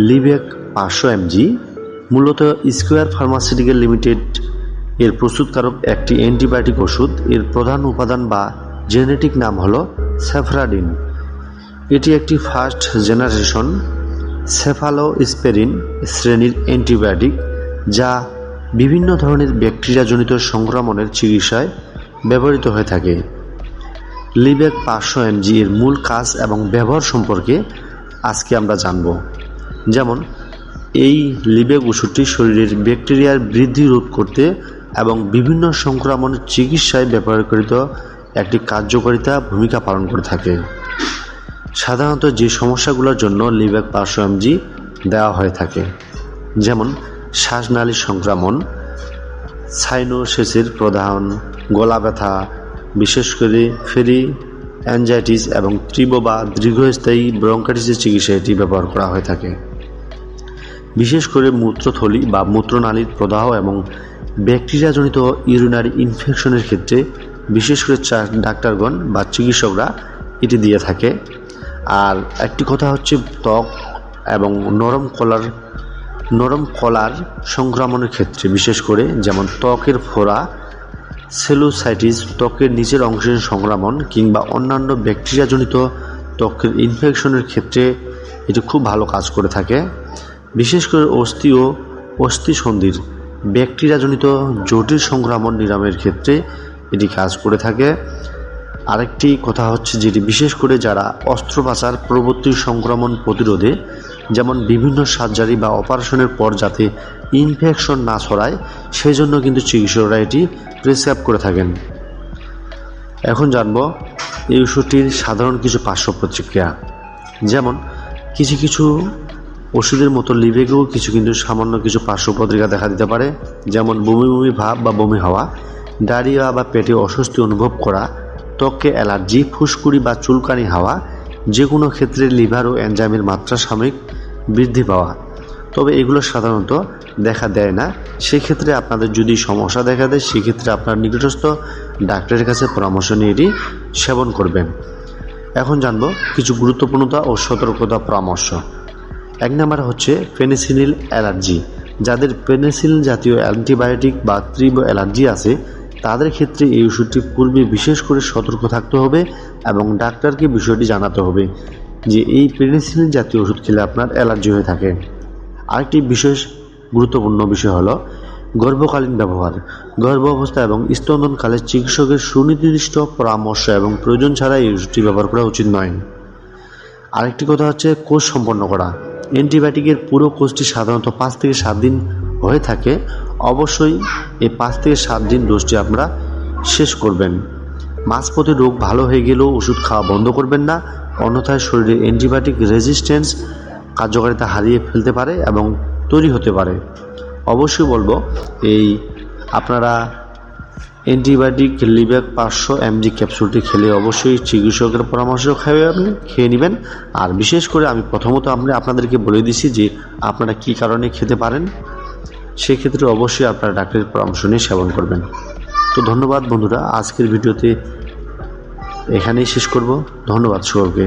লিবেক 500 mg মূলত square pharmaceutical limited এর প্রস্তুতকারক একটি অ্যান্টিবায়োটিক ওষুধ। এর প্রধান উপাদান বা জেনেটিক নাম হলো সেফারাডিন। এটি একটি ফার্স্ট জেনারেশন সেফালোস্পেরিন শ্রেণীর অ্যান্টিবায়োটিক যা বিভিন্ন ধরনের ব্যাকটেরিয়াজনিত সংক্রমণের চিকিৎসায় ব্যবহৃত হয়ে থাকে। লিবেক 500 mg এর মূল কাজ এবং ব্যবহার সম্পর্কে আজকে আমরা জানব। যেমন এই লিবেক ওষুধটি শরীরের ব্যাকটেরিয়ার বৃদ্ধি রোধ করতে এবং বিভিন্ন সংক্রমণের চিকিৎসায় ব্যবহৃত একটি কার্যকারিতা ভূমিকা পালন করে থাকে। সাধারণত যে সমস্যাগুলোর জন্য লিবেক 500 mg দেওয়া হয়ে থাকে, যেমন শ্বাসনালীর সংক্রমণ, সাইনোসিসের প্রদাহন, গলা ব্যথা, বিশেষ করে অ্যাঞ্জাইটিস এবং তীব্র বা দীর্ঘস্থায়ী ব্রঙ্কাইটিসের চিকিৎসায় এটি ব্যবহার করা হয়ে থাকে। বিশেষ করে মূত্রথলি বা মূত্রনালীর প্রদাহ এবং ব্যাকটেরিয়াজনিত ইউরিনারি ইনফেকশনের ক্ষেত্রে বিশেষ করে ডাক্তারগণ বা চিকিৎসকরা এটি দিয়ে থাকে। আর একটি কথা হচ্ছে ত্বক এবং নরম কলার সংক্রমণের ক্ষেত্রে, বিশেষ করে যেমন ত্বকের ফোড়া, সেলুসাইটিস, ত্বকের নিচের অংশের সংক্রমণ কিংবা অন্যান্য ব্যাকটেরিয়াজনিত ত্বকের ইনফেকশনের ক্ষেত্রে এটি খুব ভালো কাজ করে থাকে। বিশেষ করে অস্থি ও অস্থিসন্ধির ব্যাকটেরিয়াজনিত জটিল সংক্রমণ নিরাময়ের ক্ষেত্রে এটি কাজ করে থাকে। আরেকটি কথা হচ্ছে যেটি বিশেষ করে যারা অস্ত্রোপচার পরবর্তী সংক্রমণ প্রতিরোধে, যেমন বিভিন্ন সার্জারি বা অপারেশনের পর যাতে ইনফেকশন না ছড়ায় সেই জন্য কিন্তু চিকিৎসকরা এটি প্রেসক্রাইব করে থাকেন। এখন জানব এই ওষুধটির সাধারণ কিছু পার্শ্ব প্রতিক্রিয়া। যেমন কিছু ওষুধের মতো লিবেকেও কিন্তু সামান্য কিছু পার্শ্ব প্রতিক্রিয়া দেখা দিতে পারে, যেমন বমি ভাব বা বমি হওয়া, ডায়রিয়া বা পেটে অস্বস্তি অনুভব করা, ত্বকে অ্যালার্জি, ফুসকুড়ি বা চুলকানি হওয়া, যে কোনো ক্ষেত্রে লিভার ও এনজাইমের মাত্রা সাময়িক বৃদ্ধি পাওয়া। তবে এগুলো সাধারণত দেখা দেয় না। সেক্ষেত্রে আপনাদের যদি সমস্যা দেখা দেয় সেক্ষেত্রে আপনার নিকটস্থ ডাক্তারের কাছে পরামর্শ নিয়ে এটি সেবন করবেন। এখন জানব কিছু গুরুত্বপূর্ণতা ও সতর্কতা পরামর্শ। 1 নম্বর হচ্ছে পেনিসিলিন অ্যালার্জি। যাদের পেনিসিলিন জাতীয় অ্যান্টিবায়োটিক বা তীব্র অ্যালার্জি আছে তাদের ক্ষেত্রে এই ওষুধটি পূর্বে বিশেষ করে সতর্ক থাকতে হবে এবং ডাক্তারকে বিষয়টি জানাতে হবে যে এই পেনিসিলিন জাতীয় ওষুধ খেলে আপনার অ্যালার্জি হয়ে থাকে। আরেকটি বিশেষ গুরুত্বপূর্ণ বিষয় হলো গর্ভকালীন ব্যবহার। গর্ভ অবস্থা এবং স্তন্যকালে চিকিৎসকের সুনির্দিষ্ট পরামর্শ এবং প্রয়োজন ছাড়া এই ওষুধটি ব্যবহার করা উচিত নয়। আরেকটি কথা হচ্ছে কোর্স সম্পন্ন করা। অ্যান্টিবায়োটিকের পুরো কোর্সটি সাধারণত 5 থেকে 7 দিন হয়ে থাকে। অবশ্যই এই 5 থেকে 7 দিন ডোজটি আপনারা শেষ করবেন। মাঝপথে রোগ ভালো হয়ে গেলেও ওষুধ খাওয়া বন্ধ করবেন না, অন্যথায় শরীরে অ্যান্টিবায়োটিক রেজিস্ট্যান্স কার্যকারিতা হারিয়ে ফেলতে পারে এবং তৈরি হতে পারে। অবশ্যই বলবো আপনারা অ্যান্টিবায়োটিক লিবেক 500 mg ক্যাপসুলটি খেলে অবশ্যই চিকিৎসকের পরামর্শ খেয়ে নেবেন। আর বিশেষ করে আমি প্রথমত আপনাদেরকে বলে দিচ্ছি যে আপনারা কী কারণে খেতে পারেন, সেক্ষেত্রে অবশ্যই আপনারা ডাক্তারের পরামর্শ নিয়ে সেবন করবেন। তো ধন্যবাদ বন্ধুরা, আজকের ভিডিওতে এখানেই শেষ করব। ধন্যবাদ সকলকে।